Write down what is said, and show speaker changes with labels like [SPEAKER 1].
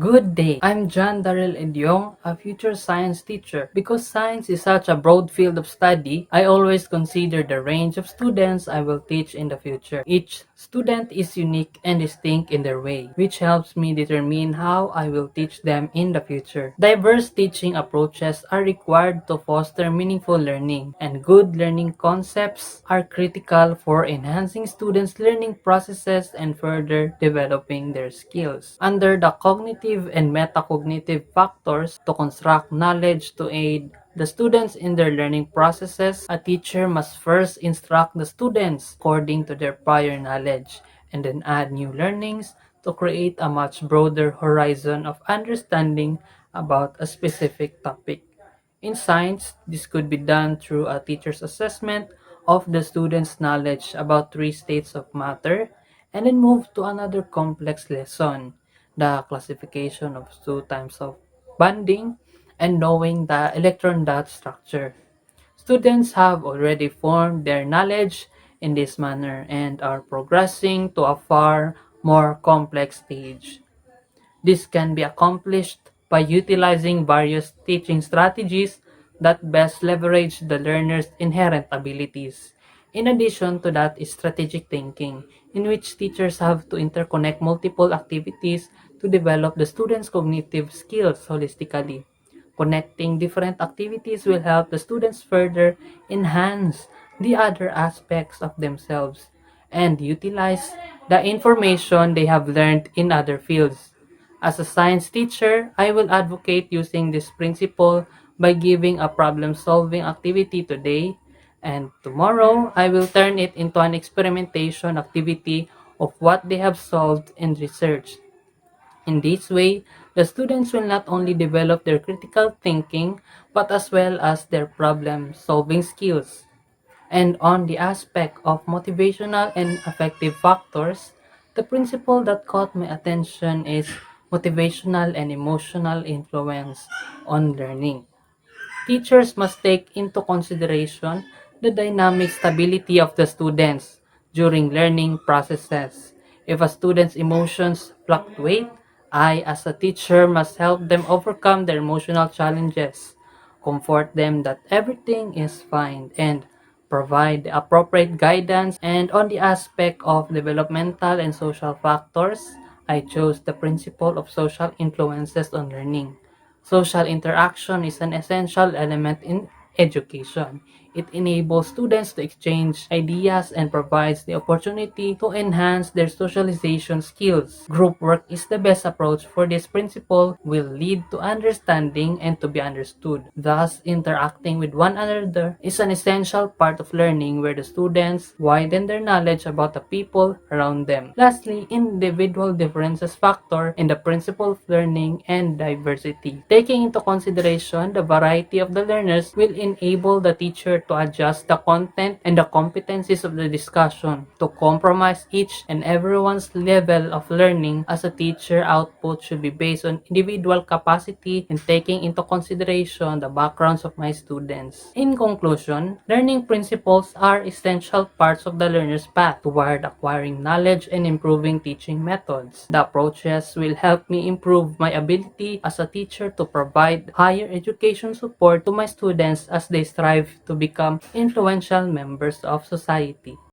[SPEAKER 1] Good day. I'm John Darrell Edyong, a future science teacher. Because science is such a broad field of study, I always consider the range of students I will teach in the future. Each student is unique and distinct in their way, which helps me determine how I will teach them in the future. Diverse teaching approaches are required to foster meaningful learning, and good learning concepts are critical for enhancing students' learning processes and further developing their skills. Under the cognitive and metacognitive factors to construct knowledge to aid the students in their learning processes, a teacher must first instruct the students according to their prior knowledge and then add new learnings to create a much broader horizon of understanding about a specific topic. In science, this could be done through a teacher's assessment of the student's knowledge about three states of matter and then move to another complex lesson, the classification of two types of bonding and knowing the electron dot structure. Students have already formed their knowledge in this manner and are progressing to a far more complex stage. This can be accomplished by utilizing various teaching strategies that best leverage the learner's inherent abilities. In addition to that is strategic thinking, in which teachers have to interconnect multiple activities to develop the student's cognitive skills holistically. Connecting different activities will help the students further enhance the other aspects of themselves and utilize the information they have learned in other fields. As a science teacher, I will advocate using this principle by giving a problem-solving activity today, and tomorrow I will turn it into an experimentation activity of what they have solved and researched. In this way, the students will not only develop their critical thinking but as well as their problem-solving skills. And on the aspect of motivational and affective factors, the principle that caught my attention is motivational and emotional influence on learning. Teachers must take into consideration the dynamic stability of the students during learning processes. If a student's emotions fluctuate, I, as a teacher, must help them overcome their emotional challenges, comfort them that everything is fine, and provide the appropriate guidance. And on the aspect of developmental and social factors, I chose the principle of social influences on learning. Social interaction is an essential element in education. It enables students to exchange ideas and provides the opportunity to enhance their socialization skills. Group work is the best approach for this principle will lead to understanding and to be understood. Thus, interacting with one another is an essential part of learning where the students widen their knowledge about the people around them. Lastly, individual differences factor in the principle of learning and diversity. Taking into consideration the variety of the learners will enable the teacher to adjust the content and the competencies of the discussion to compromise each and everyone's level of learning. As a teacher, output should be based on individual capacity and taking into consideration the backgrounds of my students. In conclusion, learning principles are essential parts of the learner's path toward acquiring knowledge and improving teaching methods. The approaches will help me improve my ability as a teacher to provide higher education support to my students as they strive to become influential members of society.